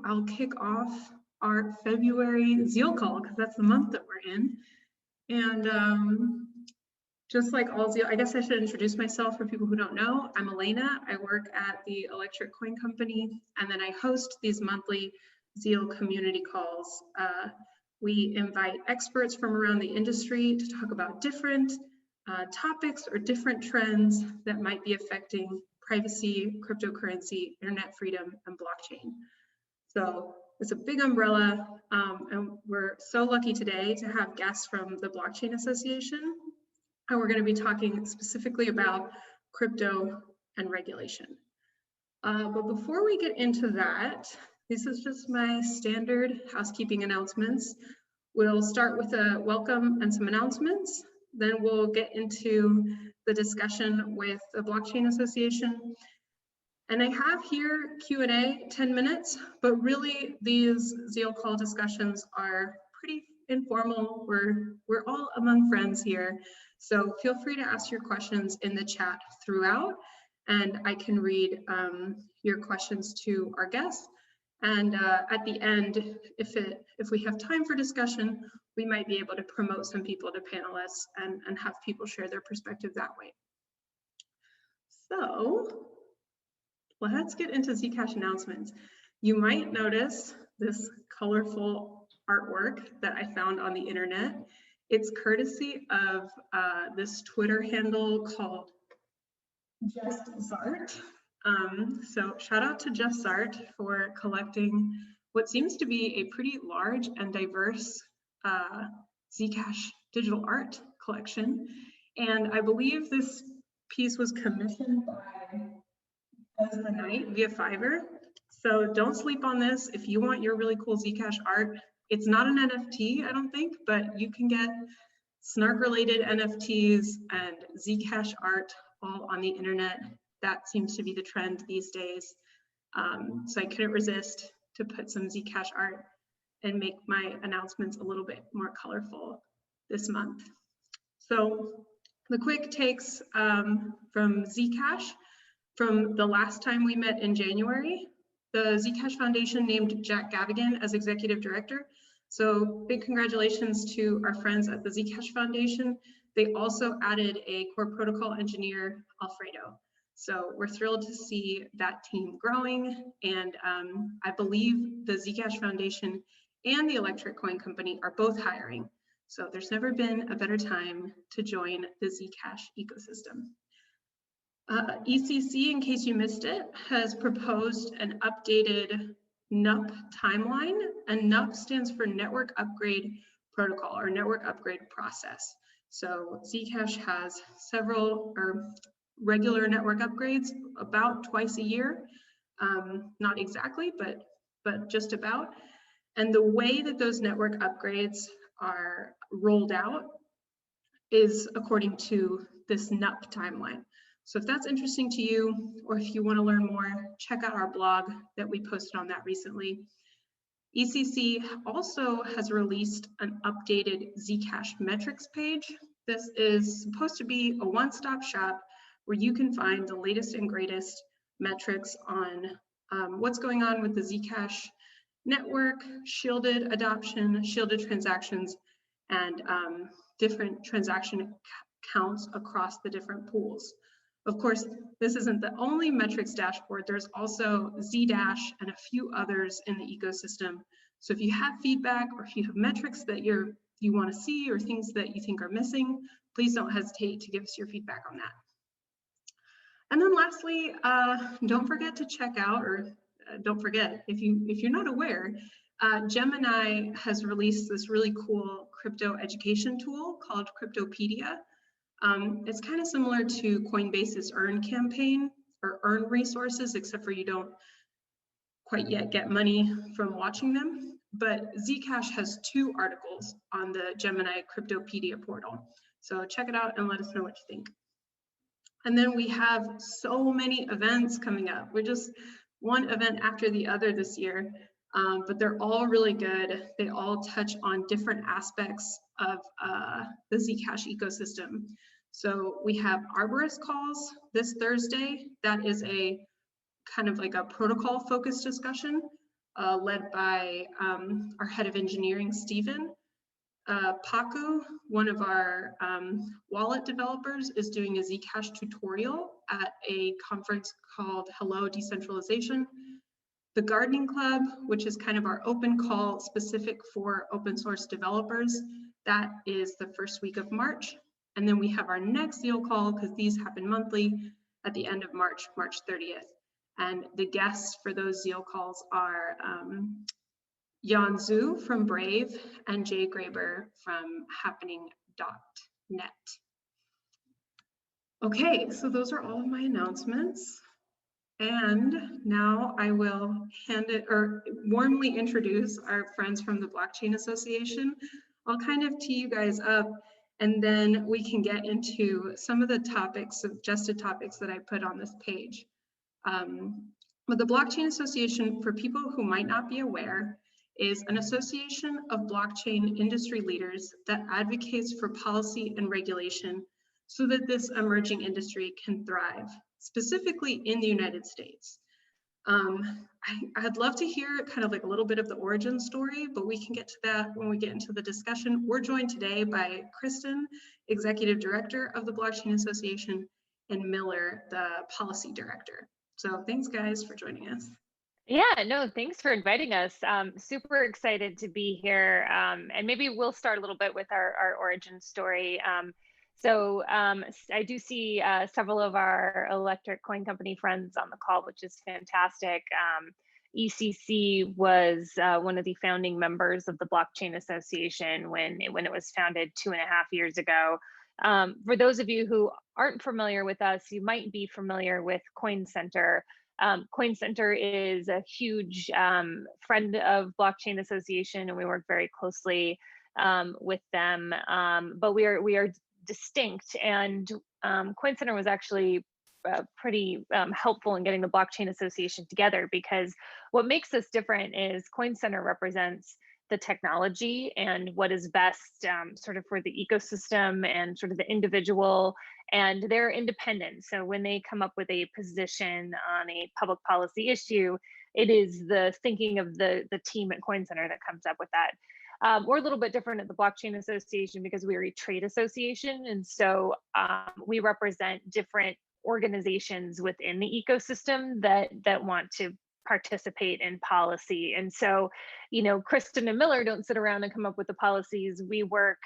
I'll kick off our February Zeal call, because that's the month that we're in. And just like all Zeal, I guess I should introduce myself for people who don't know. I'm Elena. I work at the Electric Coin Company, and then I host these monthly Zeal community calls. We invite experts from around the industry to talk about different topics or different trends that might be affecting privacy, cryptocurrency, internet freedom, and blockchain. So it's a big umbrella, and we're so lucky today to have guests from the Blockchain Association, and we're going to be talking specifically about crypto and regulation. But before we get into that, this is just my standard housekeeping announcements. We'll start with a welcome and some announcements. Then we'll get into the discussion with the Blockchain Association. And I have here Q&A, 10 minutes, but really these Zeal call discussions are pretty informal. We're all among friends here. So feel free to ask your questions in the chat throughout, and I can read your questions to our guests. And at the end, if we have time for discussion, we might be able to promote some people to panelists and have people share their perspective that way. So let's get into Zcash announcements. You might notice this colorful artwork that I found on the internet. It's courtesy of this Twitter handle called Just Zart. So shout out to Just Zart for collecting what seems to be a pretty large and diverse Zcash digital art collection. And I believe this piece was commissioned by the Night via Fiverr. So don't sleep on this. If you want your really cool Zcash art, it's not an NFT, I don't think, but you can get snark related NFTs and Zcash art all on the internet. That seems to be the trend these days. So I couldn't resist to put some Zcash art and make my announcements a little bit more colorful this month. So the quick takes from Zcash. From the last time we met in January, the Zcash Foundation named Jack Gavigan as executive director. So big congratulations to our friends at the Zcash Foundation. They also added a core protocol engineer, Alfredo. So we're thrilled to see that team growing. And I believe the Zcash Foundation and the Electric Coin Company are both hiring. So there's never been a better time to join the Zcash ecosystem. ECC, in case you missed it, has proposed an updated NUP timeline, and NUP stands for Network Upgrade Protocol, or Network Upgrade Process. So Zcash has several regular network upgrades about twice a year, not exactly, but just about. And the way that those network upgrades are rolled out is according to this NUP timeline. So if that's interesting to you, or if you want to learn more, check out our blog that we posted on that recently. ECC also has released an updated Zcash metrics page. This is supposed to be a one-stop shop where you can find the latest and greatest metrics on what's going on with the Zcash network, shielded adoption, shielded transactions, and different transaction counts across the different pools. Of course, this isn't the only metrics dashboard. There's also Zdash and a few others in the ecosystem. So if you have feedback, or if you have metrics that you want to see, or things that you think are missing, please don't hesitate to give us your feedback on that. And then lastly, don't forget to check out, or don't forget, if you're not aware, Gemini has released this really cool crypto education tool called Cryptopedia. It's kind of similar to Coinbase's Earn campaign, or Earn resources, except for you don't quite yet get money from watching them. But Zcash has 2 articles on the Gemini Cryptopedia portal. So check it out and let us know what you think. And then we have so many events coming up. We're just one event after the other this year, but they're all really good. They all touch on different aspects of the Zcash ecosystem. So we have Arborist calls this Thursday. That is a kind of like a protocol focused discussion. led by our head of engineering, Stephen. Paku, one of our wallet developers, is doing a Zcash tutorial at a conference called Hello Decentralization. The Gardening Club, which is kind of our open call specific for open source developers, that is the first week of March. And then we have our next Zeal call, because these happen monthly, at the end of March, March 30th. And the guests for those Zeal calls are Jan Zhu from Brave and Jay Graber from happening.net. Okay, so those are all of my announcements. And now I will hand it, or warmly introduce our friends from the Blockchain Association. I'll kind of tee you guys up, and then we can get into some of the topics, suggested topics that I put on this page. But the Blockchain Association, for people who might not be aware, is an association of blockchain industry leaders that advocates for policy and regulation so that this emerging industry can thrive, specifically in the United States. I'd love to hear kind of like a little bit of the origin story, but we can get to that when we get into the discussion. We're joined today by Kristin, Executive Director of the Blockchain Association, and Miller, the Policy Director. So thanks guys for joining us. Yeah, no, thanks for inviting us. Super excited to be here. And maybe we'll start a little bit with our origin story. I do see several of our electric coin company friends on the call, which is fantastic. ECC was one of the founding members of the Blockchain Association when it was founded 2.5 years ago. For those of you who aren't familiar with us, you might be familiar with Coin Center. Coin Center is a huge friend of Blockchain Association, and we work very closely with them. But we are distinct, and Coin Center was actually pretty helpful in getting the Blockchain Association together, because what makes us different is Coin Center represents the technology and what is best sort of for the ecosystem and sort of the individual, and they're independent. So when they come up with a position on a public policy issue, it is the thinking of the team at Coin Center that comes up with that. We're a little bit different at the Blockchain Association because we're a trade association, and so we represent different organizations within the ecosystem that want to participate in policy. And so, Kristin and Miller don't sit around and come up with the policies. We work,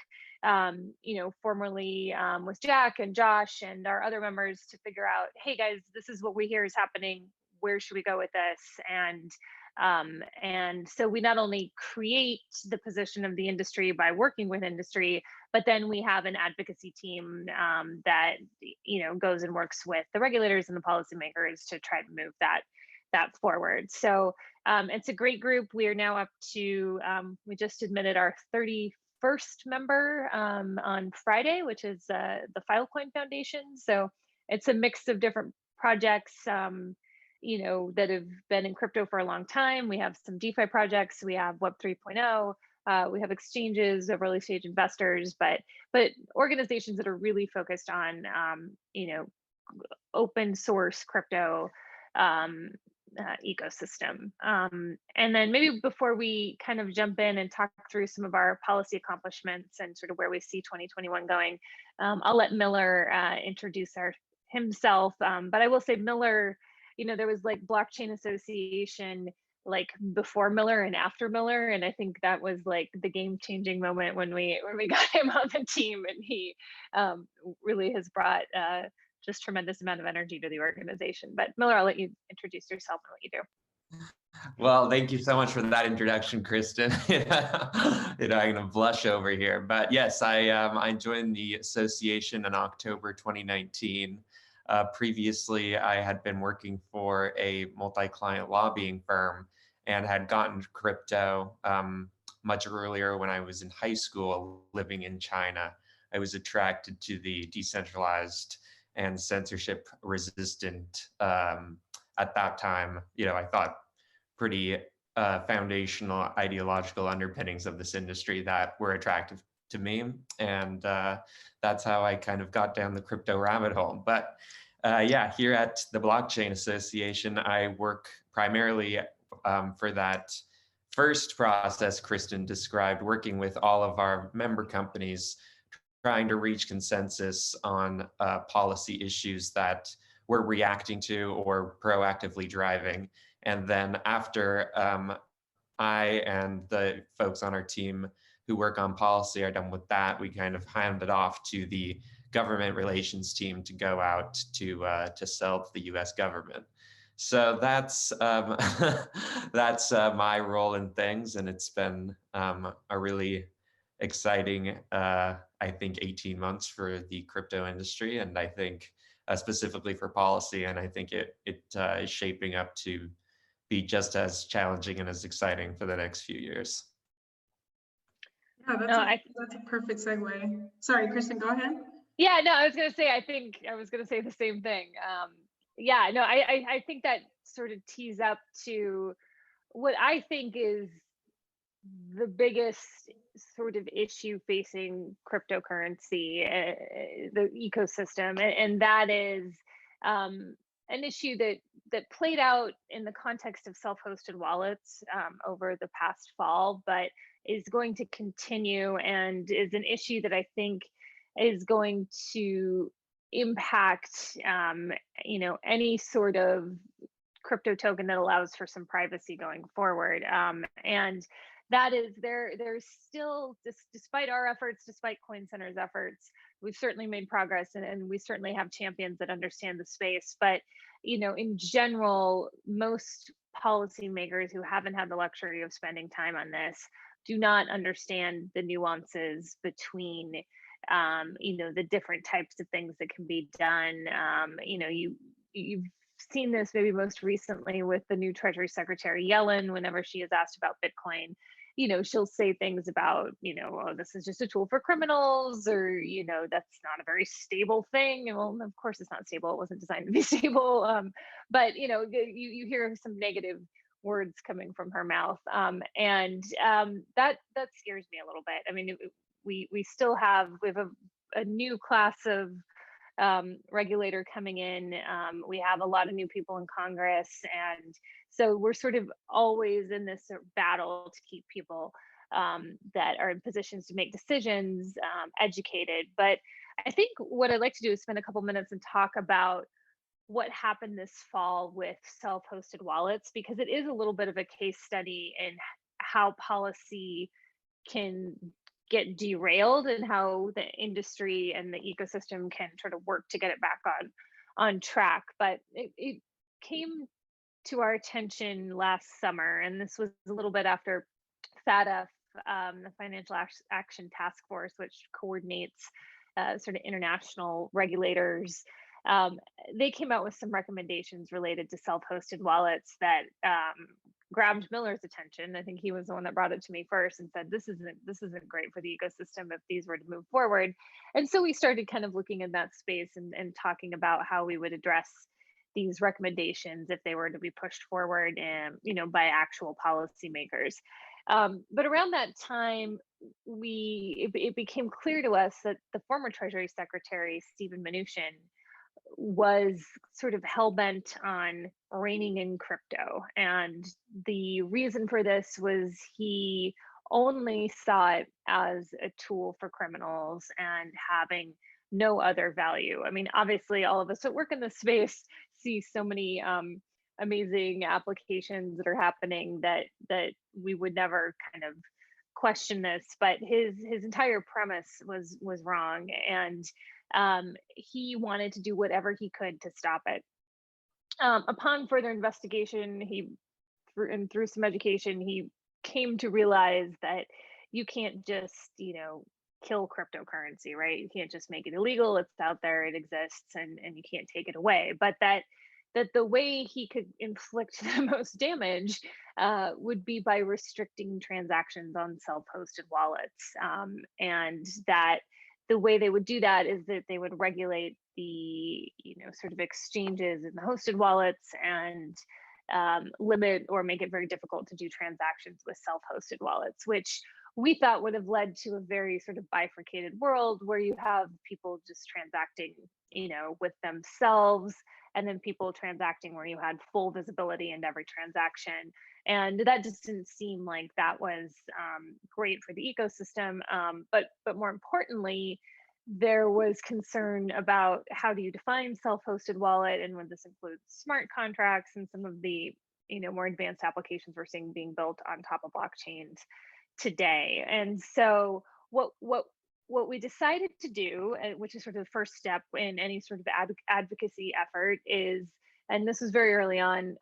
formerly with Jack and Josh and our other members to figure out, hey guys, this is what we hear is happening. Where should we go with this? And so we not only create the position of the industry by working with industry, but then we have an advocacy team that goes and works with the regulators and the policymakers to try to move that forward. So it's a great group. We are now up to, we just admitted our 31st member on Friday, which is the Filecoin Foundation. So it's a mix of different projects, that have been in crypto for a long time. We have some DeFi projects, we have Web 3.0, we have exchanges of early stage investors, but organizations that are really focused on, open source crypto ecosystem. And then maybe before we kind of jump in and talk through some of our policy accomplishments and sort of where we see 2021 going, I'll let Miller introduce himself. But I will say Miller, there was like Blockchain Association like before Miller and after Miller, and I think that was like the game-changing moment when we got him on the team, and he really has brought just tremendous amount of energy to the organization. But Miller, I'll let you introduce yourself and what you do. Well, thank you so much for that introduction, Kristin. I'm gonna blush over here, but yes, I joined the association in October 2019. Previously, I had been working for a multi-client lobbying firm and had gotten crypto much earlier when I was in high school living in China. I was attracted to the decentralized and censorship resistant at that time, I thought pretty foundational ideological underpinnings of this industry that were attractive to me. And that's how I kind of got down the crypto rabbit hole. But yeah, here at the Blockchain Association, I work primarily for that first process Kristin described, working with all of our member companies, trying to reach consensus on policy issues that we're reacting to or proactively driving. And then after I and the folks on our team who work on policy are done with that, we kind of hand it off to the government relations team to go out to sell to the U.S. government. So that's that's my role in things, and it's been a really exciting, I think, 18 months for the crypto industry, and I think specifically for policy, and I think it is shaping up to be just as challenging and as exciting for the next few years. Yeah, that's a perfect segue. Sorry, Kristin, go ahead. Yeah, no, I was going to say, I think I was going to say the same thing. Yeah, no, I think that sort of tees up to what I think is the biggest sort of issue facing cryptocurrency, the ecosystem, and that is an issue that played out in the context of self-hosted wallets over the past fall, but is going to continue and is an issue that I think is going to impact any sort of crypto token that allows for some privacy going forward. And that is there's still, despite our efforts, despite Coin Center's efforts, we've certainly made progress, and we certainly have champions that understand the space. But in general, most policymakers who haven't had the luxury of spending time on this do not understand the nuances between the different types of things that can be done. You've seen this maybe most recently with the new Treasury Secretary Yellen. Whenever she is asked about Bitcoin, she'll say things about, oh, this is just a tool for criminals, or, that's not a very stable thing. And well, of course it's not stable. It wasn't designed to be stable. But, you hear some negative words coming from her mouth. And that scares me a little bit. I mean, we still have, a new class of regulator coming in. We have a lot of new people in Congress, and so we're sort of always in this sort of battle to keep people that are in positions to make decisions educated. But I think what I'd like to do is spend a couple minutes and talk about what happened this fall with self-hosted wallets, because it is a little bit of a case study in how policy can get derailed and how the industry and the ecosystem can sort of work to get it back on track. But it came to our attention last summer, and this was a little bit after FATF, the Financial Action Task Force, which coordinates sort of international regulators. They came out with some recommendations related to self-hosted wallets that grabbed Miller's attention. I think he was the one that brought it to me first and said, this isn't great for the ecosystem if these were to move forward. And so we started kind of looking in that space and talking about how we would address these recommendations if they were to be pushed forward and, by actual policymakers. But around that time, it became clear to us that the former Treasury Secretary, Steven Mnuchin, was sort of hell-bent on reining in crypto. And the reason for this was he only saw it as a tool for criminals and having no other value. I mean, obviously, all of us that work in this space see so many amazing applications that are happening that we would never kind of question this. But his entire premise was wrong, and he wanted to do whatever he could to stop it. Upon further investigation, through some education, he came to realize that you can't just, kill cryptocurrency, right? You can't just make it illegal. It's out there, it exists, and you can't take it away. But that the way he could inflict the most damage would be by restricting transactions on self-hosted wallets, and that the way they would do that is that they would regulate the sort of exchanges in the hosted wallets and limit or make it very difficult to do transactions with self-hosted wallets, which we thought would have led to a very sort of bifurcated world where you have people just transacting with themselves, and then people transacting where you had full visibility into every transaction. And that just didn't seem like that was great for the ecosystem. But more importantly, there was concern about how do you define self-hosted wallet, and when this includes smart contracts and some of the more advanced applications we're seeing being built on top of blockchains today. And so what we decided to do, which is sort of the first step in any sort of advocacy effort, is, and this was very early on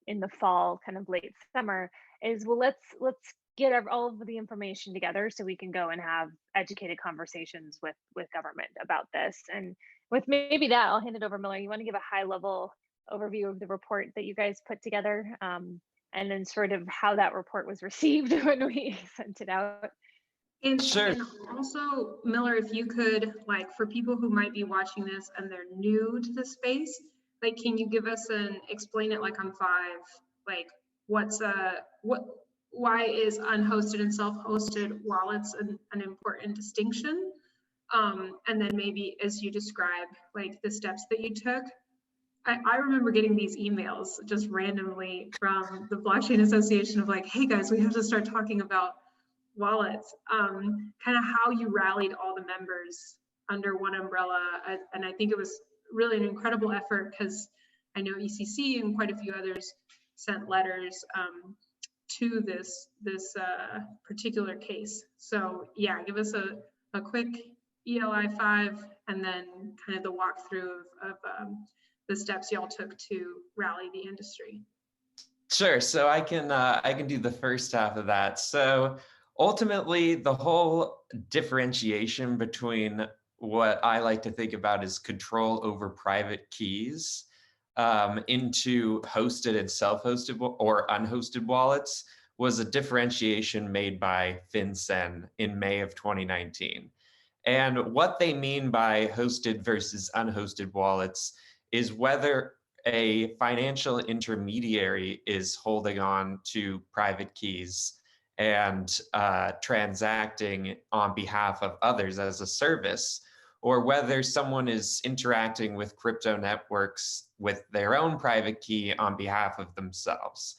in the fall, kind of late summer, is, well, let's get all of the information together so we can go and have educated conversations with government about this. And with maybe that, I'll hand it over. Miller, you want to give a high level overview of the report that you guys put together, and then sort of how that report was received when we sent it out? And, Sure. and also, Miller, if you could, like, for people who might be watching this and they're new to the space, like, can you give us explain it like on 5, like, why is unhosted and self-hosted wallets an important distinction? And then maybe as you describe, like, the steps that you took. I remember getting these emails just randomly from the Blockchain Association of like, hey guys, we have to start talking about wallets, kind of how you rallied all the members under one umbrella. And I think it was really an incredible effort, because I know ECC and quite a few others sent letters to this particular case. So yeah, give us a quick ELI 5 and then kind of the walkthrough of the steps y'all took to rally the industry. Sure. So I can do the first half of that. So ultimately, the whole differentiation between what I like to think about as control over private keys into hosted and self-hosted or unhosted wallets was a differentiation made by FinCEN in May of 2019. And what they mean by hosted versus unhosted wallets is whether a financial intermediary is holding on to private keys and transacting on behalf of others as a service, or whether someone is interacting with crypto networks with their own private key on behalf of themselves.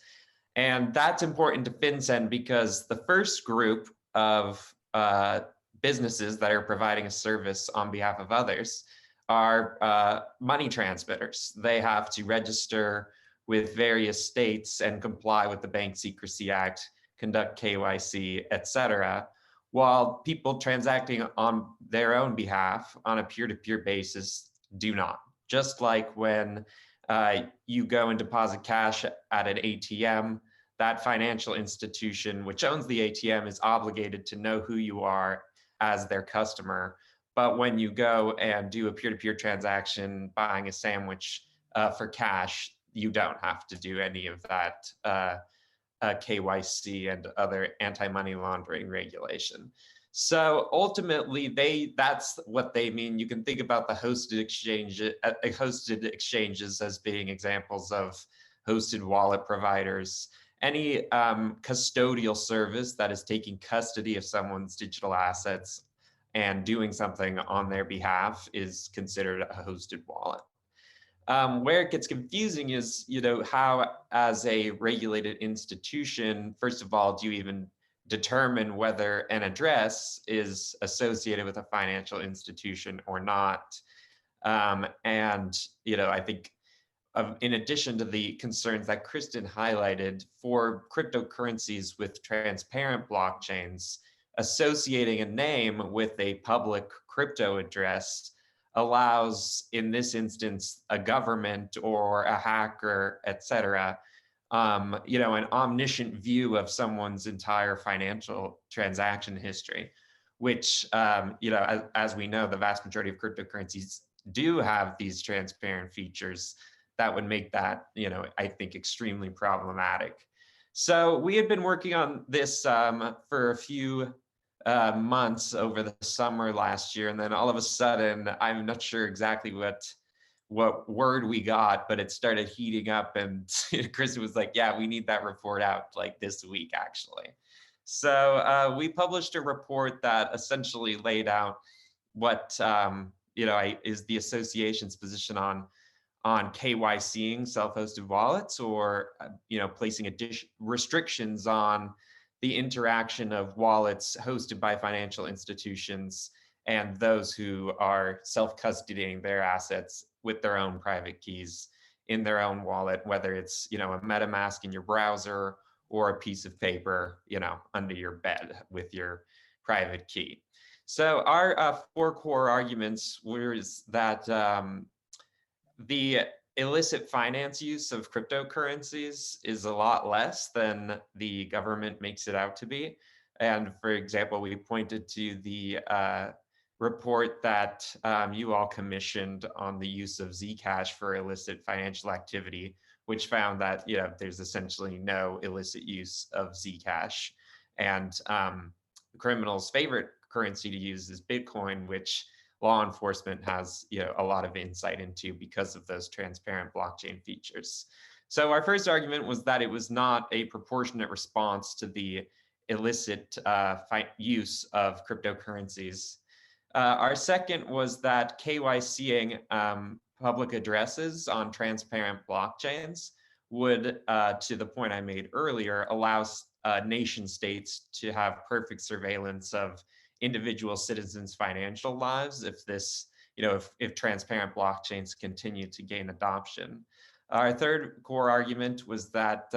And that's important to FinCEN because the first group of businesses that are providing a service on behalf of others are money transmitters. They have to register with various states and comply with the Bank Secrecy Act, conduct KYC, etc., while people transacting on their own behalf on a peer-to-peer basis do not. Just like when you go and deposit cash at an ATM, that financial institution which owns the ATM is obligated to know who you are as their customer. But when you go and do a peer-to-peer transaction, buying a sandwich for cash, you don't have to do any of that KYC and other anti-money laundering regulation. So ultimately, that's what they mean. You can think about the hosted exchanges as being examples of hosted wallet providers. Any custodial service that is taking custody of someone's digital assets and doing something on their behalf is considered a hosted wallet. Where it gets confusing is, how as a regulated institution, first of all, do you even determine whether an address is associated with a financial institution or not? And, I think in addition to the concerns that Kristin highlighted for cryptocurrencies with transparent blockchains, associating a name with a public crypto address allows, in this instance, a government or a hacker, et cetera, an omniscient view of someone's entire financial transaction history, which, as we know, the vast majority of cryptocurrencies do have these transparent features that would make that, I think, extremely problematic. So we had been working on this for a few months over the summer last year, and then all of a sudden, I'm not sure exactly what word we got, but it started heating up, and Kristin was like, "Yeah, we need that report out like this week, actually." So we published a report that essentially laid out what is the association's position on on KYCing self-hosted wallets, or placing restrictions on the interaction of wallets hosted by financial institutions and those who are self-custodying their assets with their own private keys in their own wallet, whether it's a MetaMask in your browser or a piece of paper under your bed with your private key. So our 4 core arguments was that the illicit finance use of cryptocurrencies is a lot less than the government makes it out to be. And for example, we pointed to the report that you all commissioned on the use of Zcash for illicit financial activity, which found that there's essentially no illicit use of Zcash. And criminals' favorite currency to use is Bitcoin, which law enforcement has a lot of insight into because of those transparent blockchain features. So our first argument was that it was not a proportionate response to the illicit use of cryptocurrencies. Our second was that KYCing public addresses on transparent blockchains would, to the point I made earlier, allow nation states to have perfect surveillance of individual citizens' financial lives if this, if transparent blockchains continue to gain adoption. Our third core argument was that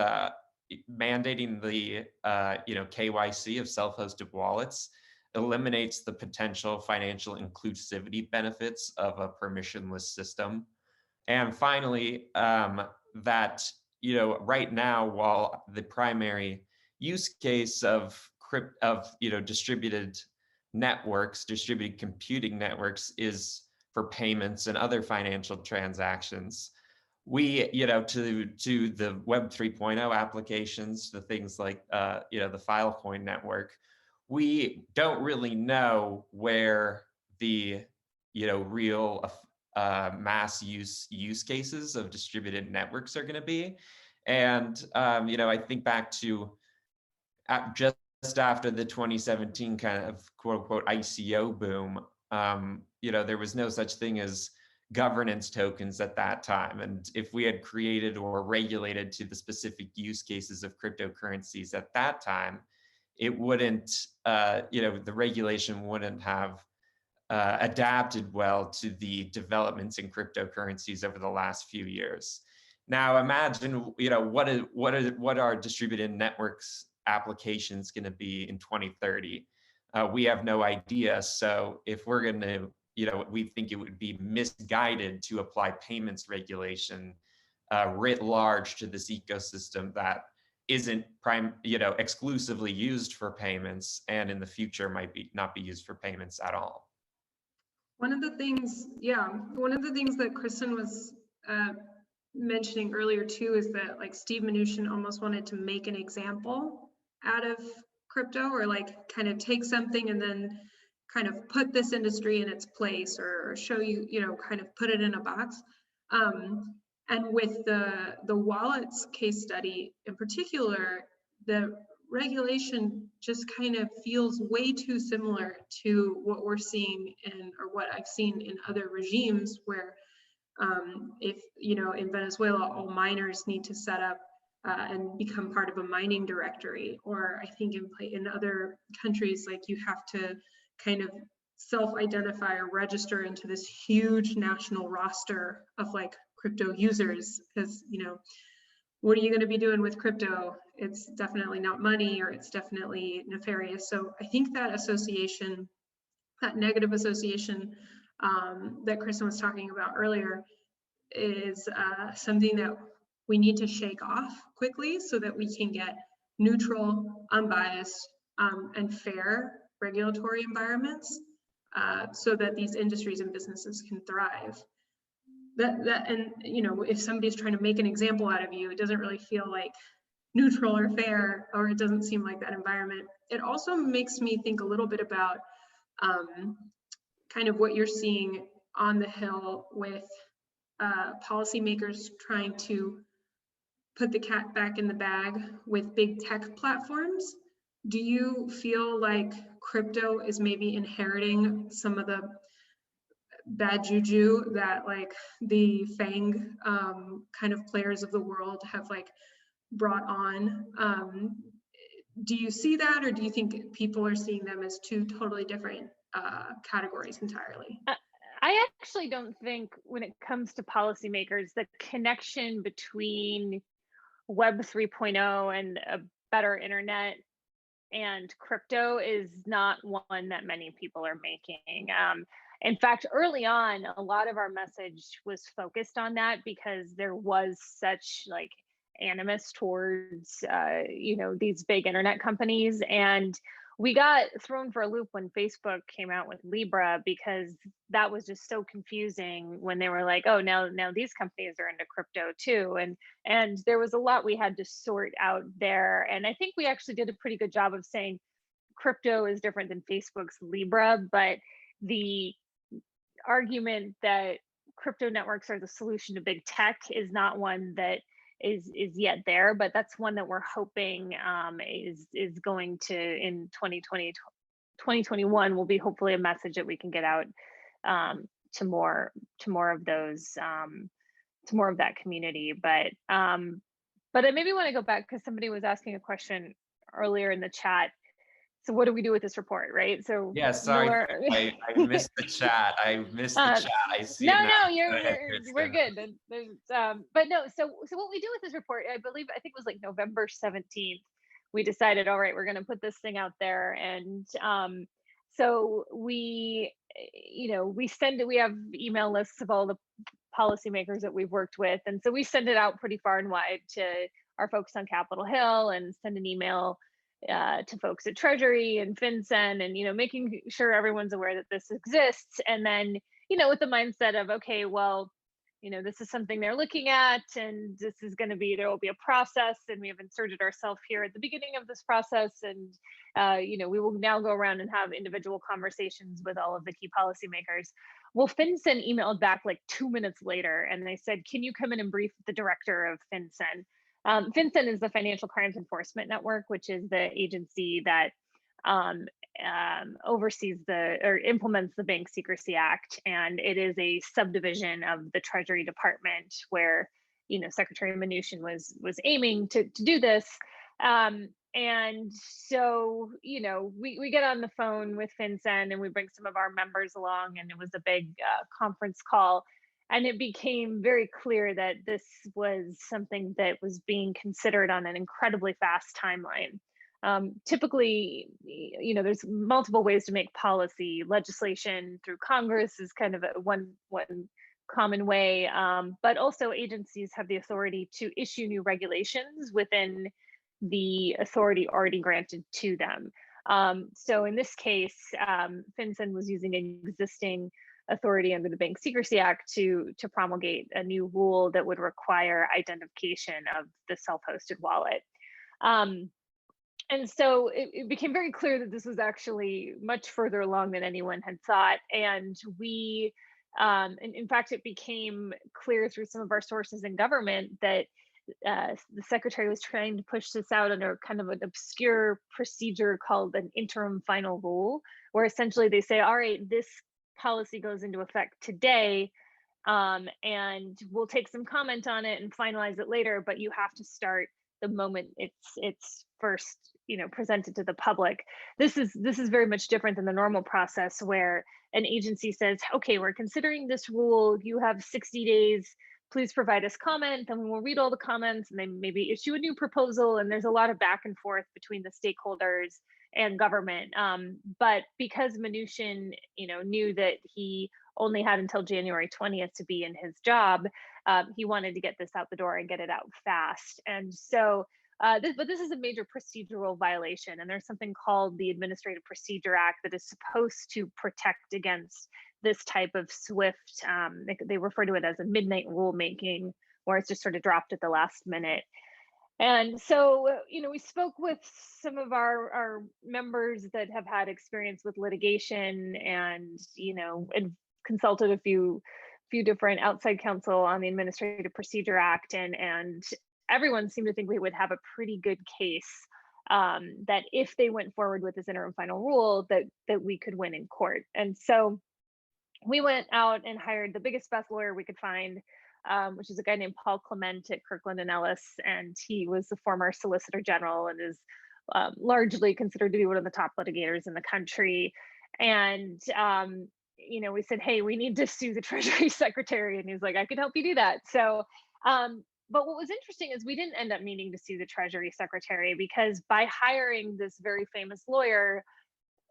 mandating the KYC of self-hosted wallets eliminates the potential financial inclusivity benefits of a permissionless system. And finally, that right now, while the primary use case of distributed networks, distributed computing networks, is for payments and other financial transactions, we, to the Web 3.0 applications, the things like, the Filecoin network, we don't really know where the, real mass use cases of distributed networks are going to be. And, I think back to just after the 2017 kind of quote unquote ICO boom, there was no such thing as governance tokens at that time. And if we had created or regulated to the specific use cases of cryptocurrencies at that time, it wouldn't, the regulation wouldn't have adapted well to the developments in cryptocurrencies over the last few years. Now imagine, what are distributed networks applications going to be in 2030? We have no idea. So if we're going to, we think it would be misguided to apply payments regulation writ large to this ecosystem that isn't exclusively used for payments, and in the future might not be used for payments at all. One of the things that Kristin was mentioning earlier too is that like Steve Mnuchin almost wanted to make an example out of crypto, or like kind of take something and then kind of put this industry in its place, or show you, kind of put it in a box. And with the wallets case study in particular, the regulation just kind of feels way too similar to what we're seeing or what I've seen in other regimes, where if, in Venezuela, all miners need to set up and become part of a mining directory, or I think in other countries, like you have to kind of self-identify or register into this huge national roster of like crypto users, because what are you going to be doing with crypto? It's definitely not money, or it's definitely nefarious. So I think that association, that negative association that Kristin was talking about earlier, is something that we need to shake off quickly so that we can get neutral, unbiased, and fair regulatory environments, so that these industries and businesses can thrive. And if somebody's trying to make an example out of you, it doesn't really feel like neutral or fair, or it doesn't seem like that environment. It also makes me think a little bit about kind of what you're seeing on the Hill with policymakers trying to put the cat back in the bag with big tech platforms. Do you feel like crypto is maybe inheriting some of the bad juju that like the FANG kind of players of the world have like brought on. Do you see that, or do you think people are seeing them as two totally different categories entirely? I actually don't think when it comes to policymakers, the connection between Web 3.0 and a better internet and crypto is not one that many people are making. In fact, early on, a lot of our message was focused on that because there was such like animus towards these big internet companies, and we got thrown for a loop when Facebook came out with Libra because that was just so confusing when they were like, oh, now these companies are into crypto too, and there was a lot we had to sort out there. And I think we actually did a pretty good job of saying crypto is different than Facebook's Libra, but the argument that crypto networks are the solution to big tech is not one that is yet there, but that's one that we're hoping is going to, in 2021 will be hopefully a message that we can get out to more of those to more of that community. But I maybe want to go back because somebody was asking a question earlier in the chat. So what do we do with this report, right? So yeah, sorry, I missed the chat. I missed the chat. I see. No, we're good. But no, so what we do with this report, I think it was like November 17th, we decided, all right, we're going to put this thing out there, and so we send it. We have email lists of all the policymakers that we've worked with, and so we send it out pretty far and wide to our folks on Capitol Hill, and send an email to folks at Treasury and FinCEN, and making sure everyone's aware that this exists, and then with the mindset of, okay, well, this is something they're looking at, and this is going to be, there will be a process, and we have inserted ourselves here at the beginning of this process, and we will now go around and have individual conversations with all of the key policymakers. Well, FinCEN emailed back like 2 minutes later, and they said, can you come in and brief the director of FinCEN? FinCEN is the Financial Crimes Enforcement Network, which is the agency that oversees or implements the Bank Secrecy Act, and it is a subdivision of the Treasury Department, where Secretary Mnuchin was aiming to do this. And so we get on the phone with FinCEN, and we bring some of our members along, and it was a big conference call. And it became very clear that this was something that was being considered on an incredibly fast timeline. Typically, there's multiple ways to make policy. Legislation through Congress is kind of one common way, but also agencies have the authority to issue new regulations within the authority already granted to them. So in this case, FinCEN was using existing authority under the Bank Secrecy Act to promulgate a new rule that would require identification of the self-hosted wallet. And so it became very clear that this was actually much further along than anyone had thought. And we, in fact, it became clear through some of our sources in government that the secretary was trying to push this out under kind of an obscure procedure called an interim final rule, where essentially they say, all right, this policy goes into effect today, and we'll take some comment on it and finalize it later, but you have to start the moment it's first presented to the public. This is very much different than the normal process, where an agency says, okay, we're considering this rule, you have 60 days, please provide us comment, and we'll read all the comments, and then maybe issue a new proposal, and there's a lot of back and forth between the stakeholders and government. But because Mnuchin, knew that he only had until January 20th to be in his job, he wanted to get this out the door and get it out fast. And so, this is a major procedural violation, and there's something called the Administrative Procedure Act that is supposed to protect against this type of swift, they refer to it as a midnight rulemaking, where it's just sort of dropped at the last minute. And so, we spoke with some of our members that have had experience with litigation, and consulted a few different outside counsel on the Administrative Procedure Act, and everyone seemed to think we would have a pretty good case, that if they went forward with this interim final rule, that we could win in court. And so we went out and hired the biggest, best lawyer we could find, which is a guy named Paul Clement at Kirkland and Ellis, and he was the former Solicitor General and is largely considered to be one of the top litigators in the country. And you know, we said, hey, we need to sue the Treasury Secretary, and he's like, I can help you do that. So, but what was interesting is we didn't end up needing to sue the Treasury Secretary, because by hiring this very famous lawyer,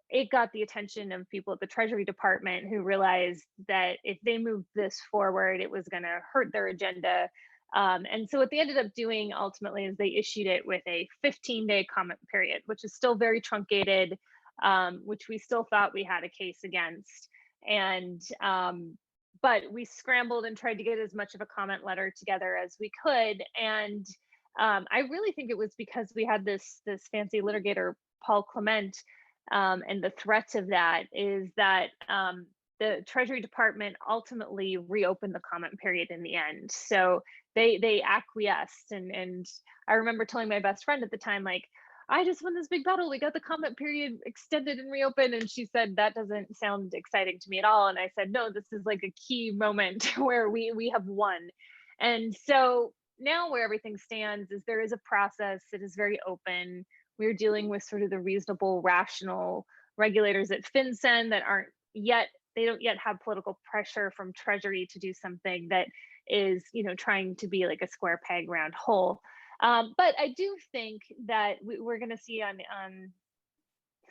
it got the attention of people at the Treasury Department who realized that if they moved this forward, it was going to hurt their agenda. And so what they ended up doing ultimately is they issued it with a 15-day comment period, which is still very truncated, which we still thought we had a case against. And but we scrambled and tried to get as much of a comment letter together as we could. And I really think it was because we had this fancy litigator, Paul Clement. And the threat of that is that the Treasury Department ultimately reopened the comment period in the end. So they acquiesced. And I remember telling my best friend at the time, like, I just won this big battle. We got the comment period extended and reopened. And she said, that doesn't sound exciting to me at all. And I said, no, this is like a key moment where we have won. And so now where everything stands is there is a process that is very open. We're dealing with sort of the reasonable, rational regulators at FinCEN that they don't yet have political pressure from Treasury to do something that is, you know, trying to be like a square peg round hole. But I do think that we're going to see on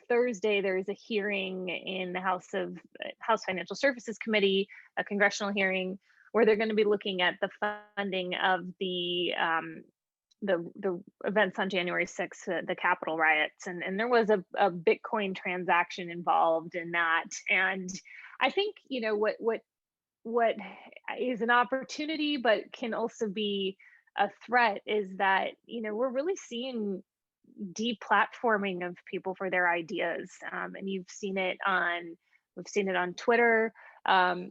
Thursday, there is a hearing in the House Financial Services Committee, a congressional hearing, where they're going to be looking at the funding of the events on January 6th, the Capitol riots, and there was a Bitcoin transaction involved in that. And I think, you know, what is an opportunity but can also be a threat is that, you know, we're really seeing deplatforming of people for their ideas, and we've seen it on Twitter,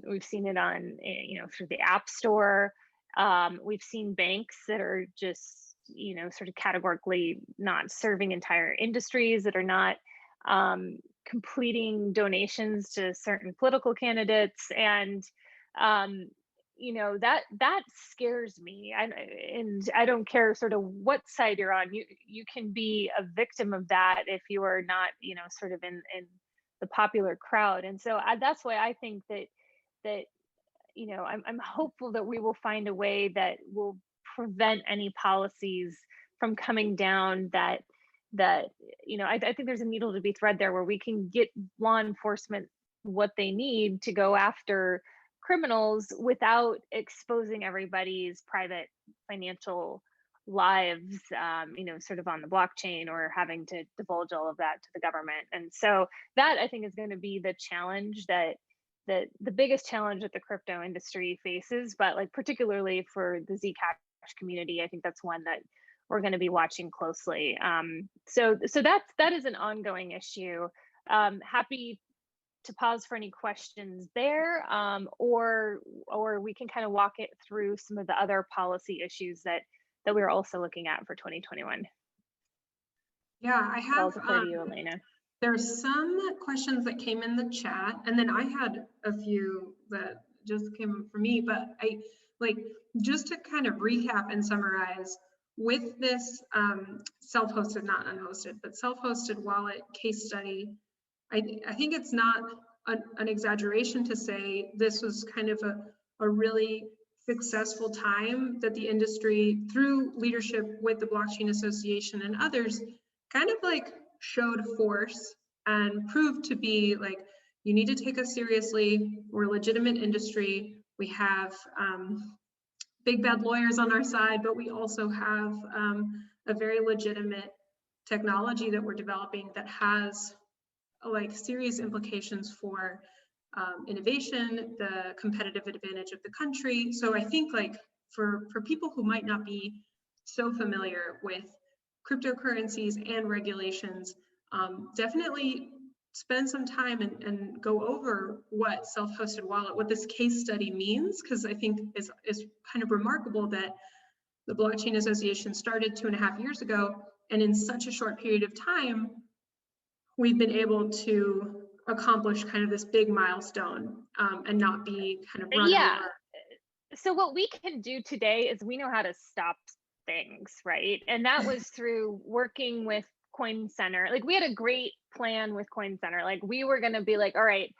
we've seen it on, you know, through the App Store. We've seen banks that are just, you know, sort of categorically not serving entire industries, that are not completing donations to certain political candidates. And you know, that scares me. And I don't care sort of what side you're on. You can be a victim of that if you are not, you know, sort of in the popular crowd. And so that's why I think that you know, I'm hopeful that we will find a way that will prevent any policies from coming down that you know, I think there's a needle to be thread there where we can get law enforcement what they need to go after criminals without exposing everybody's private financial lives, you know, sort of on the blockchain, or having to divulge all of that to the government. And so that, I think, is going to be the challenge that the biggest challenge that the crypto industry faces, but like particularly for the Zcash community, I think that's one that we're going to be watching closely. So that is an ongoing issue. Happy to pause for any questions there, or we can kind of walk it through some of the other policy issues that we're also looking at for 2021. Yeah, I have. To you, Elena. There's some questions that came in the chat, and then I had a few that just came for me, but I just to kind of recap and summarize with this self-hosted, not unhosted, but self-hosted wallet case study. I think it's not an exaggeration to say this was kind of a really successful time that the industry, through leadership with the Blockchain Association and others, kind of like showed force and proved to be like, you need to take us seriously. We're a legitimate industry. We have big bad lawyers on our side, but we also have a very legitimate technology that we're developing that has like serious implications for innovation, the competitive advantage of the country. So I think like for people who might not be so familiar with cryptocurrencies and regulations, definitely spend some time and go over what self-hosted wallet, what this case study means, because I think is kind of remarkable that the Blockchain Association started 2.5 years ago, and in such a short period of time, we've been able to accomplish kind of this big milestone and not be kind of run Yeah. over. So what we can do today is we know how to stop things, right? And that was through working with Coin Center. Like we had a great plan with Coin Center. Like we were going to be like, all right,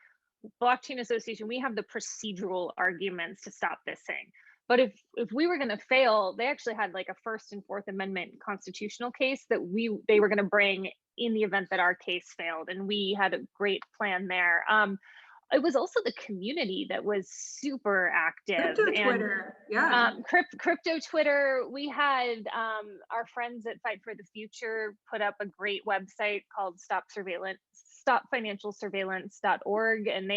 blockchain association, we have the procedural arguments to stop this thing. But if we were going to fail, they actually had like a First and Fourth Amendment constitutional case that they were going to bring in the event that our case failed, and we had a great plan there. It was also the community that was super active. Crypto Twitter, yeah. Crypto Twitter. We had our friends at Fight for the Future put up a great website called stopfinancialsurveillance.org, and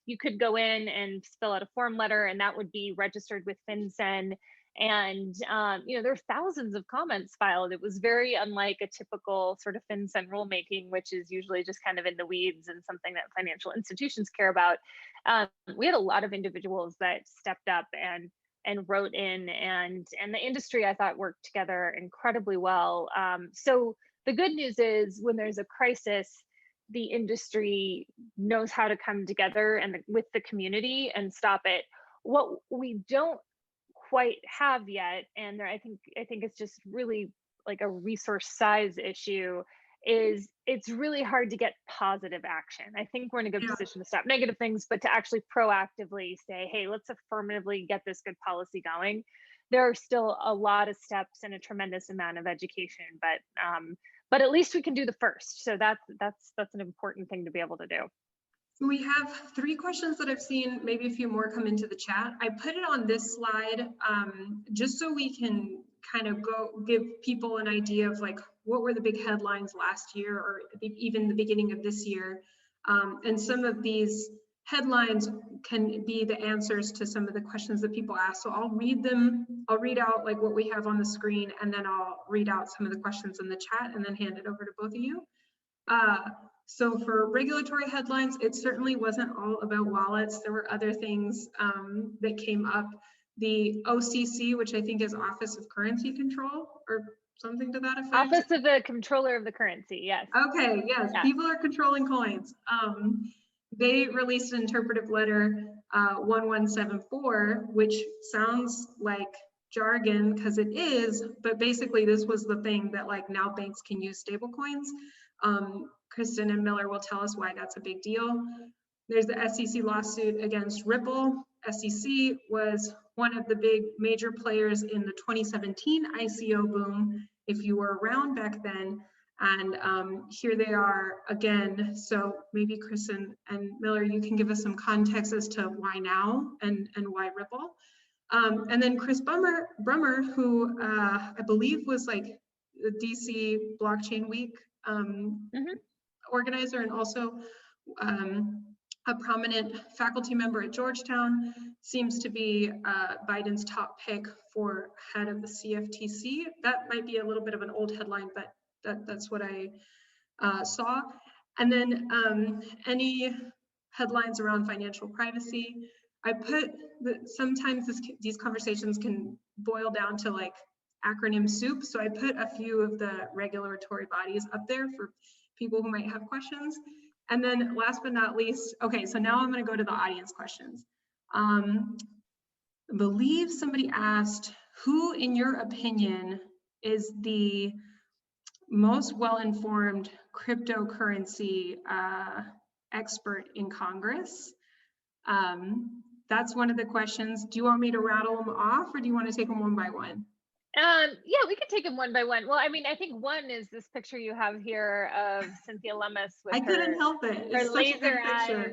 you could go in and fill out a form letter, and that would be registered with FinCEN. And there are thousands of comments filed. It was very unlike a typical sort of FinCEN rulemaking, which is usually just kind of in the weeds and something that financial institutions care about. We had a lot of individuals that stepped up and wrote in, and the industry, I thought, worked together incredibly well. So the good news is when there's a crisis, the industry knows how to come together and with the community and stop it. What we don't quite have yet, and I think it's just really like a resource size issue, is it's really hard to get positive action. I think we're in a good position to stop negative things, but to actually proactively say, hey, let's affirmatively get this good policy going. There are still a lot of steps and a tremendous amount of education, but at least we can do the first. So that's an important thing to be able to do. We have 3 questions that I've seen, maybe a few more come into the chat. I put it on this slide just so we can kind of give people an idea of like what were the big headlines last year or even the beginning of this year. And some of these headlines can be the answers to some of the questions that people ask. So I'll read them. I'll read out like what we have on the screen, and then I'll read out some of the questions in the chat and then hand it over to both of you. So for regulatory headlines, it certainly wasn't all about wallets. There were other things that came up. The OCC, which I think is Office of Currency Control or something to that effect. Office of the Controller of the Currency, yes. Okay, yes, yeah. People are controlling coins. They released an interpretive letter 1174, which sounds like jargon because it is, but basically this was the thing that like now banks can use stable coins. Kristin and Miller will tell us why that's a big deal. There's the SEC lawsuit against Ripple. SEC was one of the big major players in the 2017 ICO boom, if you were around back then. And here they are again. So maybe Kristin and Miller, you can give us some context as to why now and why Ripple. And then Chris Brummer, who I believe was like the DC Blockchain Week organizer, and also a prominent faculty member at Georgetown, seems to be Biden's top pick for head of the CFTC. That might be a little bit of an old headline, but that's what I saw. And then any headlines around financial privacy. I put that sometimes these conversations can boil down to like acronym soup. So I put a few of the regulatory bodies up there for people who might have questions. And then last but not least, okay, so now I'm going to go to the audience questions. I believe somebody asked, who in your opinion is the most well-informed cryptocurrency expert in Congress? That's one of the questions. Do you want me to rattle them off, or do you want to take them one by one? Yeah, we could take them one by one. Well, I mean, I think one is this picture you have here of Cynthia Lummis with couldn't help it. It's her laser eyes.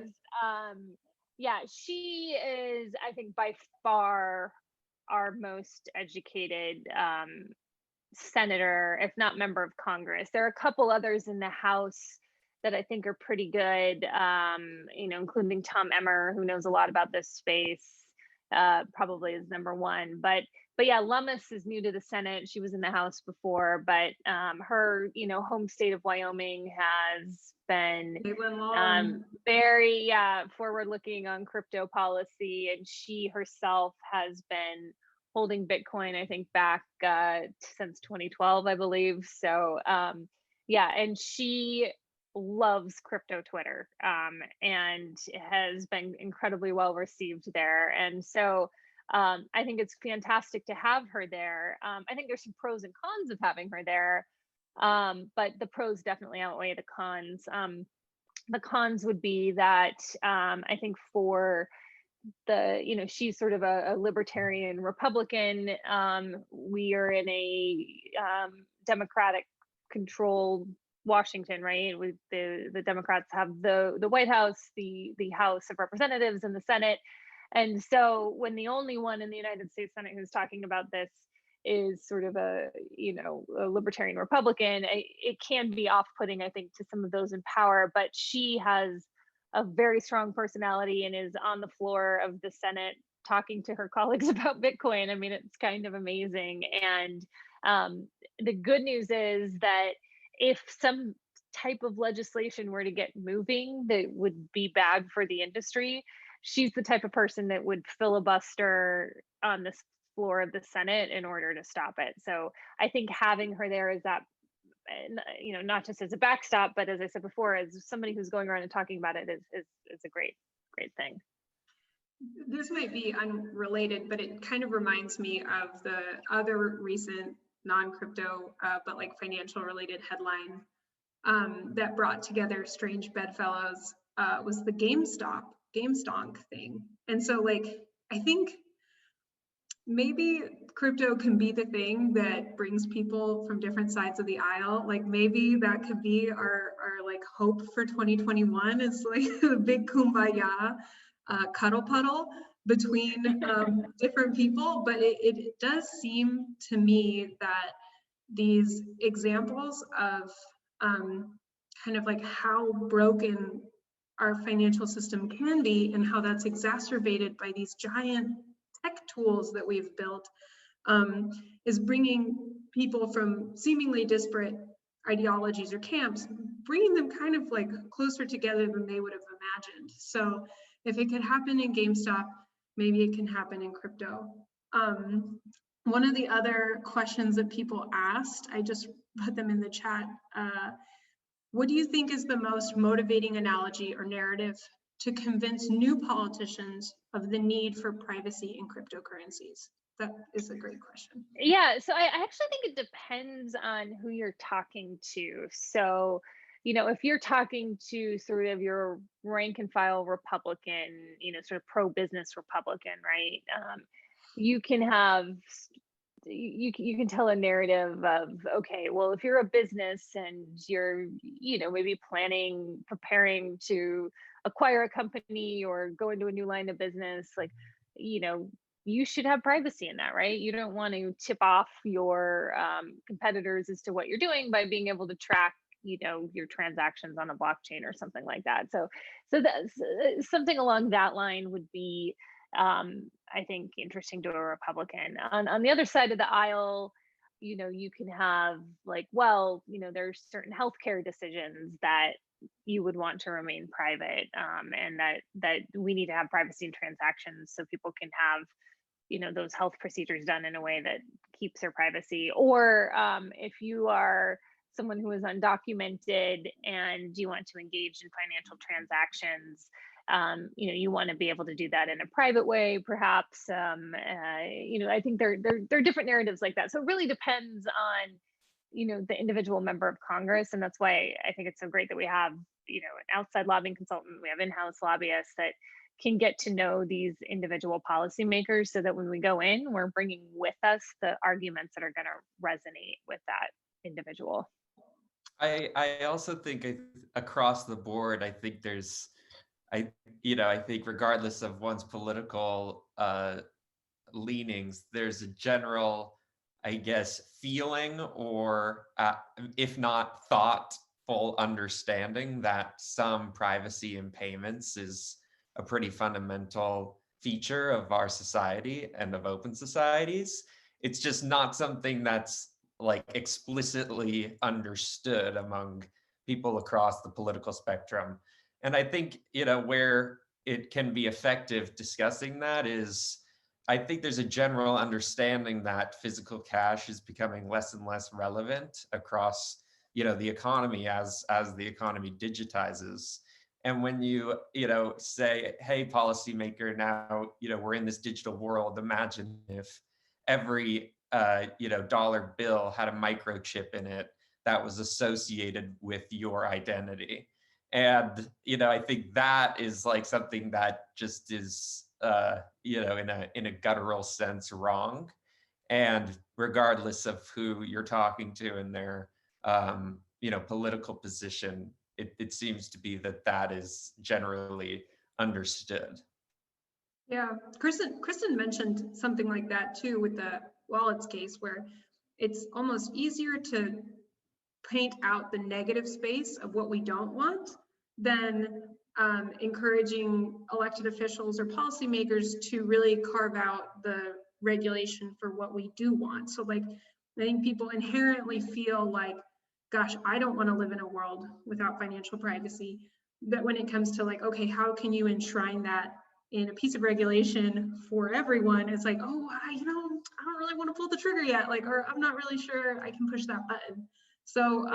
Yeah, she is, I think, by far our most educated senator, if not member of Congress. There are a couple others in the House that I think are pretty good, including Tom Emmer, who knows a lot about this space, probably is number one. But yeah, Lummis is new to the Senate. She was in the House before, but her, home state of Wyoming has been very forward-looking on crypto policy, and she herself has been holding Bitcoin, I think, back since 2012, I believe. So yeah, and she loves crypto Twitter, and has been incredibly well received there. And so I think it's fantastic to have her there. I think there's some pros and cons of having her there, but the pros definitely outweigh the cons. The cons would be that I think for she's sort of a libertarian Republican. We are in a Democratic controlled Washington, right? With the Democrats have the White House, the House of Representatives, and the Senate. And so when the only one in the United States Senate who's talking about this is sort of a libertarian Republican, it can be off-putting, I think, to some of those in power. But she has a very strong personality and is on the floor of the Senate talking to her colleagues about Bitcoin. I mean, it's kind of amazing. And the good news is that if some type of legislation were to get moving that would be bad for the industry, she's the type of person that would filibuster on this floor of the Senate in order to stop it. So I think having her there is that, not just as a backstop, but as I said before, as somebody who's going around and talking about it is a great thing. This might be unrelated, but it kind of reminds me of the other recent non-crypto, but like financial related headline that brought together strange bedfellows was the GameStonk thing. And so like, I think maybe crypto can be the thing that brings people from different sides of the aisle. Like maybe that could be our like hope for 2021. It's like the big kumbaya cuddle puddle between different people. But it does seem to me that these examples of kind of like how broken our financial system can be and how that's exacerbated by these giant tech tools that we've built is bringing people from seemingly disparate ideologies or camps, bringing them kind of like closer together than they would have imagined. So if it could happen in GameStop, maybe it can happen in crypto. One of the other questions that people asked, I just put them in the chat. What do you think is the most motivating analogy or narrative to convince new politicians of the need for privacy in cryptocurrencies? That is a great question. Yeah, so I actually think it depends on who you're talking to. So, if you're talking to sort of your rank and file Republican, sort of pro-business Republican, right? You can have, you can tell a narrative of, okay, well, if you're a business and you're, maybe preparing to acquire a company or go into a new line of business, like, you should have privacy in that, right? You don't want to tip off your competitors as to what you're doing by being able to track, your transactions on a blockchain or something like that. So that's something along that line would be, I think, interesting to a Republican. On the other side of the aisle, you can have like, well, there's certain healthcare decisions that you would want to remain private, and that we need to have privacy in transactions so people can have those health procedures done in a way that keeps their privacy. Or if you are someone who is undocumented and you want to engage in financial transactions, you want to be able to do that in a private way, perhaps. I think there are different narratives like that. So it really depends on the individual member of Congress, and that's why I think it's so great that we have an outside lobbying consultant, we have in-house lobbyists that can get to know these individual policymakers, so that when we go in, we're bringing with us the arguments that are going to resonate with that individual. I also think across the board, I think I think regardless of one's political leanings, there's a general, I guess, feeling or if not thoughtful understanding that some privacy in payments is a pretty fundamental feature of our society and of open societies. It's just not something that's like explicitly understood among people across the political spectrum. And I think, where it can be effective discussing that is, I think there's a general understanding that physical cash is becoming less and less relevant across the economy as the economy digitizes. And when you say, hey, policymaker, now we're in this digital world. Imagine if every dollar bill had a microchip in it that was associated with your identity. And I think that is like something that just is in a guttural sense wrong. And regardless of who you're talking to in their political position, it seems to be that is generally understood. Yeah, Kristin mentioned something like that too with the wallets case, where it's almost easier to paint out the negative space of what we don't want than encouraging elected officials or policymakers to really carve out the regulation for what we do want. So like, I think people inherently feel like, gosh, I don't want to live in a world without financial privacy. But when it comes to like, okay, how can you enshrine that in a piece of regulation for everyone? It's like, oh, I don't really want to pull the trigger yet, like, or I'm not really sure I can push that button. So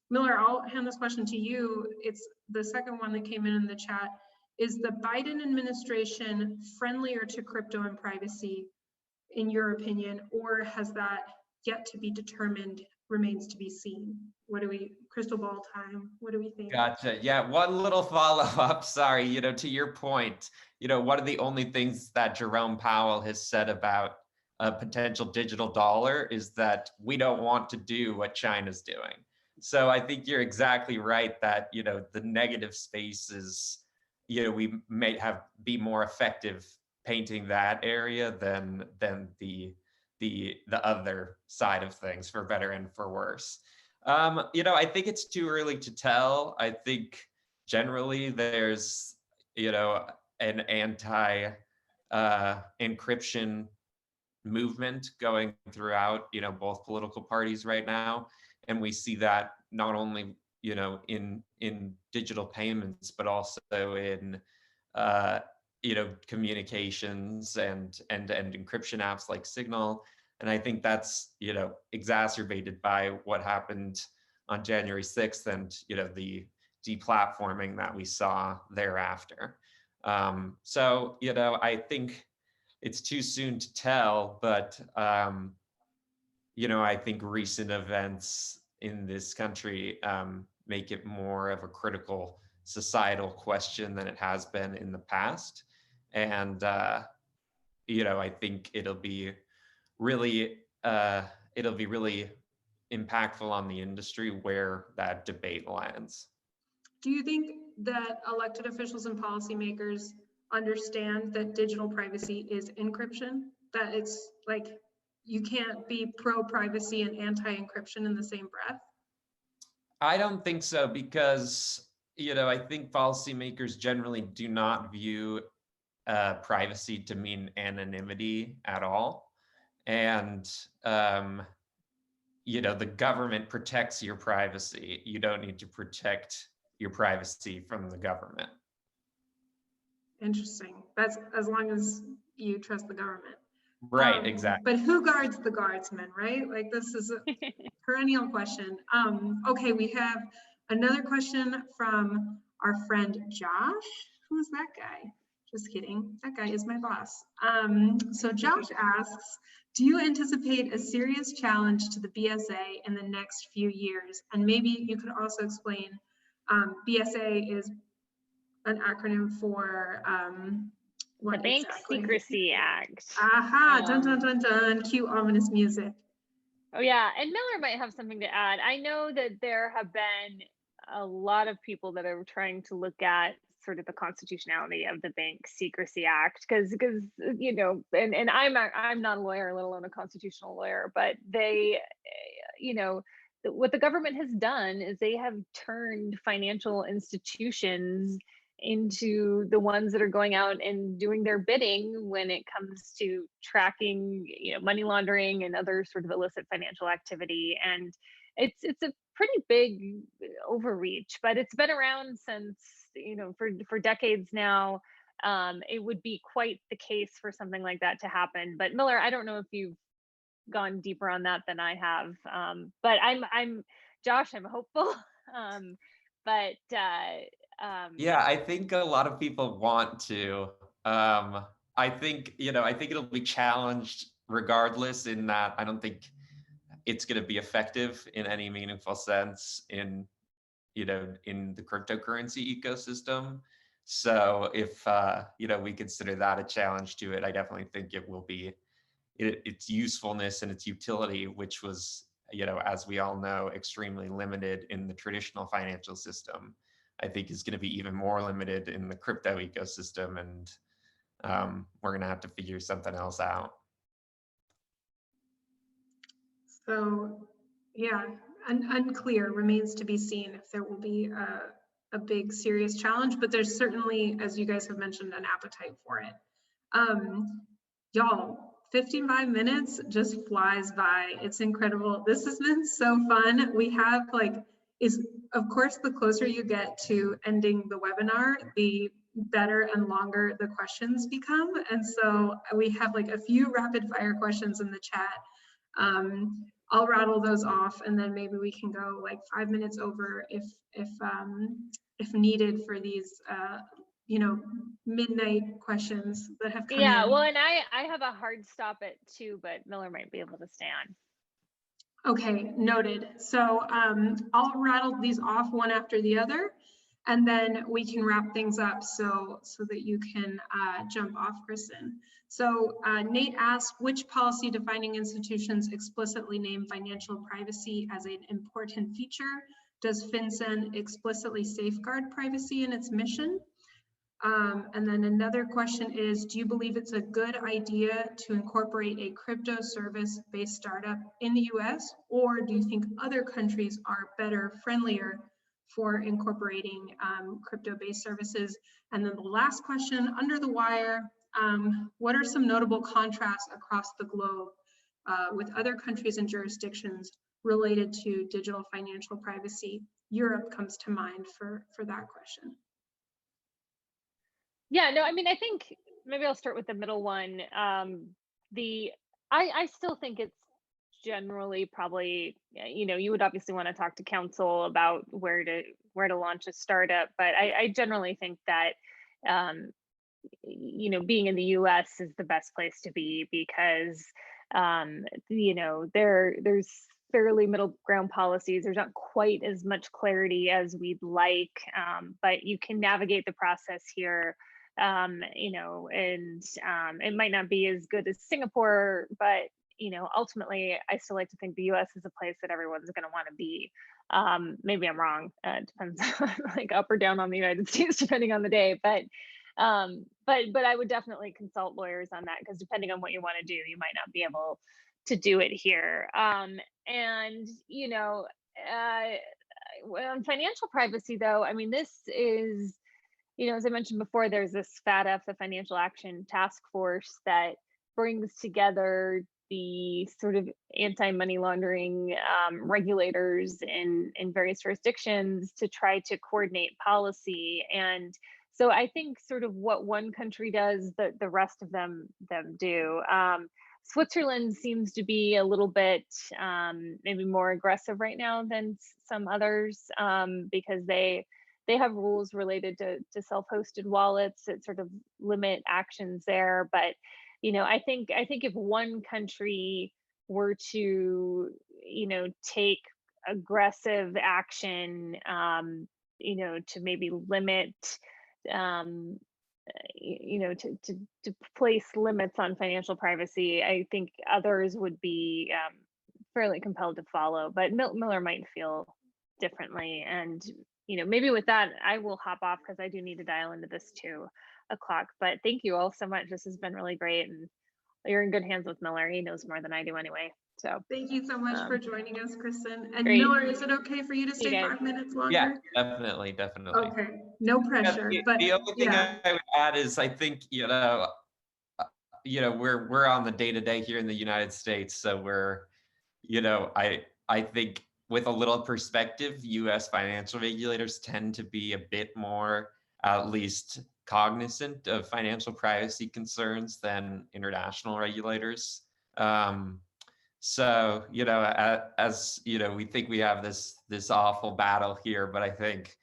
Miller, I'll hand this question to you. It's the second one that came in the chat. Is the Biden administration friendlier to crypto and privacy, in your opinion, or has that yet to be determined, remains to be seen? What do we, crystal ball time, what do we think? Gotcha. Yeah, one little follow-up, sorry, to your point, one of the only things that Jerome Powell has said about a potential digital dollar is that we don't want to do what China's doing. So I think you're exactly right that, the negative spaces, we may be more effective painting that area than the other side of things, for better and for worse. I think it's too early to tell. I think generally there's, an anti encryption movement going throughout, both political parties right now. And we see that not only, in digital payments, but also in, communications and encryption apps like Signal. And I think that's, exacerbated by what happened on January 6th and, the deplatforming that we saw thereafter. So, I think it's too soon to tell, but, I think recent events in this country make it more of a critical societal question than it has been in the past. And, I think it'll be really impactful on the industry where that debate lands. Do you think that elected officials and policymakers understand that digital privacy is encryption? That it's like, you can't be pro-privacy and anti-encryption in the same breath? I don't think so, because, I think policymakers generally do not view privacy to mean anonymity at all. And, the government protects your privacy. You don't need to protect your privacy from the government. Interesting. That's as long as you trust the government. Right, exactly. But who guards the guardsmen, right? Like, this is a perennial question. Okay, we have another question from our friend Josh. Who's that guy? Just kidding. That guy is my boss. So Josh asks, do you anticipate a serious challenge to the BSA in the next few years? And maybe you could also explain, BSA is an acronym for the Bank Secrecy Act. Aha, dun dun dun dun, cue ominous music. Oh yeah, and Miller might have something to add. I know that there have been a lot of people that are trying to look at sort of the constitutionality of the Bank Secrecy Act, because and I'm not a lawyer, let alone a constitutional lawyer, but they, what the government has done is they have turned financial institutions into the ones that are going out and doing their bidding when it comes to tracking, money laundering and other sort of illicit financial activity. And it's a pretty big overreach, but it's been around since, for decades now. It would be quite the case for something like that to happen. But Miller, I don't know if you've gone deeper on that than I have, but I'm Josh, I'm hopeful. But Yeah, I think a lot of people want to. I think, I think it'll be challenged regardless, in that I don't think it's going to be effective in any meaningful sense in, in the cryptocurrency ecosystem. So if, we consider that a challenge to it, I definitely think it will be its usefulness and its utility, which was, as we all know, extremely limited in the traditional financial system, I think is going to be even more limited in the crypto ecosystem. And we're going to have to figure something else out. So, yeah, unclear, remains to be seen if there will be a big serious challenge, but there's certainly, as you guys have mentioned, an appetite for it. Y'all, 55 minutes just flies by. It's incredible. This has been so fun. We have of course, the closer you get to ending the webinar, the better and longer the questions become. And so we have a few rapid fire questions in the chat. I'll rattle those off, and then maybe we can go 5 minutes over if needed for these midnight questions that have come in. Well, and I have a hard stop at 2, but Miller might be able to stay on. Okay, noted. So I'll rattle these off one after the other, and then we can wrap things up so that you can jump off, Kristin. So Nate asked, which policy defining institutions explicitly name financial privacy as an important feature? Does FinCEN explicitly safeguard privacy in its mission? And then another question is, do you believe it's a good idea to incorporate a crypto service-based startup in the US, or do you think other countries are better, friendlier for incorporating crypto-based services? And then the last question, under the wire, what are some notable contrasts across the globe with other countries and jurisdictions related to digital financial privacy? Europe comes to mind for that question. Yeah, no, I mean, I think maybe I'll start with the middle one. I still think it's generally probably, you would obviously want to talk to counsel about where to launch a startup, but I generally think that being in the US is the best place to be, because there's fairly middle ground policies. There's not quite as much clarity as we'd like, but you can navigate the process here. And it might not be as good as Singapore, but ultimately, I still like to think the U.S. is a place that everyone's going to want to be. Maybe I'm wrong. It depends, up or down on the United States, depending on the day. But I would definitely consult lawyers on that, because depending on what you want to do, you might not be able to do it here. On financial privacy, though, I mean, this is, as I mentioned before, there's this FATF, the Financial Action Task Force, that brings together the sort of anti-money laundering regulators in various jurisdictions to try to coordinate policy. And so I think sort of what one country does, the rest of them do. Switzerland seems to be a little bit maybe more aggressive right now than some others, because they have rules related to self-hosted wallets that sort of limit actions there. But I think if one country were to take aggressive action, to maybe limit, to place limits on financial privacy, I think others would be fairly compelled to follow. But Miller might feel differently. And maybe with that, I will hop off, because I do need to dial into this 2 o'clock. But thank you all so much. This has been really great, and you're in good hands with Miller. He knows more than I do anyway. So thank you so much for joining us, Kristin. And great. Miller, is it okay for you to stay 5 minutes longer? Yeah, definitely. Okay, no pressure. But the only thing I would add is, I think we're on the day-to-day here in the United States, so we're I think with a little perspective, U.S. financial regulators tend to be a bit more, at least, cognizant of financial privacy concerns than international regulators. So, as we think we have this awful battle here, but I think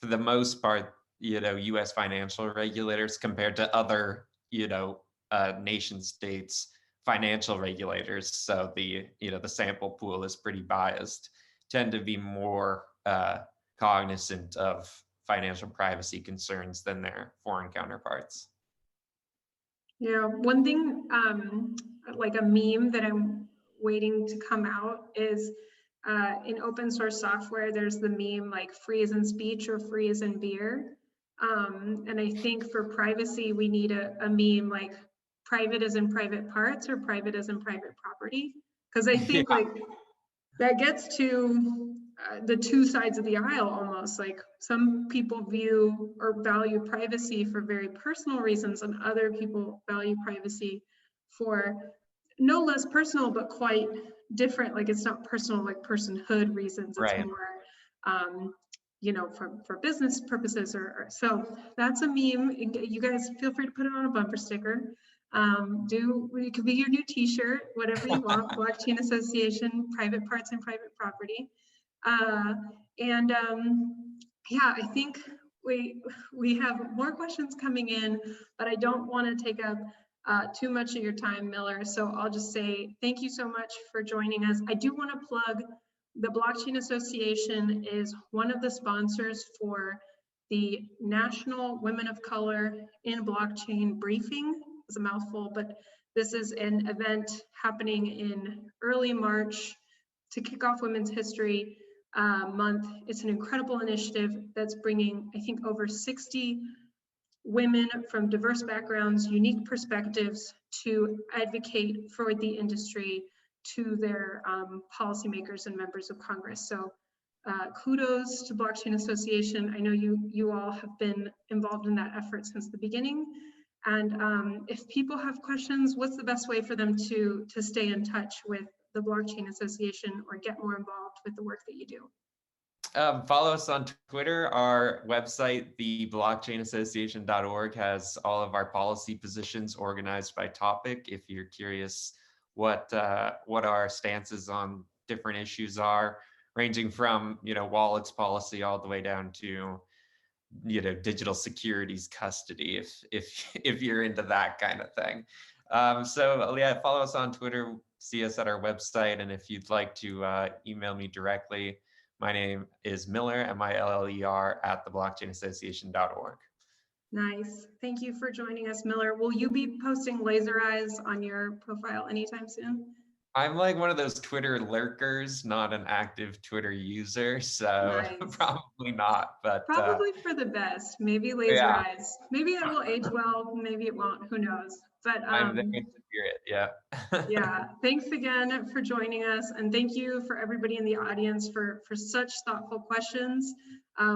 for the most part, U.S. financial regulators compared to other, nation states financial regulators, so the sample pool is pretty biased, tend to be more cognizant of financial privacy concerns than their foreign counterparts. Yeah, one thing, like a meme that I'm waiting to come out is in open source software, there's the meme like free as in speech or free as in beer. And I think for privacy, we need a meme like private as in private parts or private as in private property. Because I think Yeah. like that gets to the two sides of the aisle almost. Like some people view or value privacy for very personal reasons, and other people value privacy for no less personal, but quite different. Like it's not personal, like personhood reasons. It's Right. more, for business purposes. Or so that's a meme. You guys feel free to put it on a bumper sticker. It could be your new T-shirt, whatever you want. Blockchain Association, private parts and private property. Yeah, I think we have more questions coming in, but I don't want to take up too much of your time, Miller. So I'll just say thank you so much for joining us. I do want to plug the Blockchain Association is one of the sponsors for the National Women of Color in Blockchain Briefing. It's a mouthful, but this is an event happening in early March to kick off Women's History Month. It's an incredible initiative that's bringing, I think, over 60 women from diverse backgrounds, unique perspectives to advocate for the industry to their policymakers and members of Congress. So kudos to Blockchain Association. I know you all have been involved in that effort since the beginning. And if people have questions, what's the best way for them to stay in touch with the Blockchain Association or get more involved with the work that you do? Follow us on Twitter. Our website, theblockchainassociation.org, has all of our policy positions organized by topic. If you're curious what our stances on different issues are, ranging from wallets policy all the way down to digital securities custody, if you're into that kind of thing. So yeah, follow us on Twitter, see us at our website, and if you'd like to email me directly, my name is Miller, M-I-L-L-E-R, at theblockchainassociation.org. Nice. Thank you for joining us, Miller. Will you be posting laser eyes on your profile anytime soon? I'm like one of those Twitter lurkers, not an active Twitter user, so Nice. Probably not. But probably for the best. Maybe laser eyes. Maybe it will age well. Maybe it won't. Who knows? But I'm the spirit. Yeah. Yeah. Thanks again for joining us, and thank you for everybody in the audience for such thoughtful questions.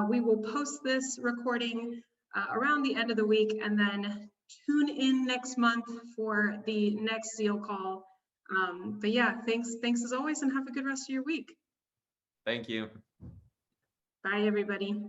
We will post this recording around the end of the week, and then tune in next month for the next Zeal call. But yeah, thanks as always, and have a good rest of your week. Thank you. Bye, everybody.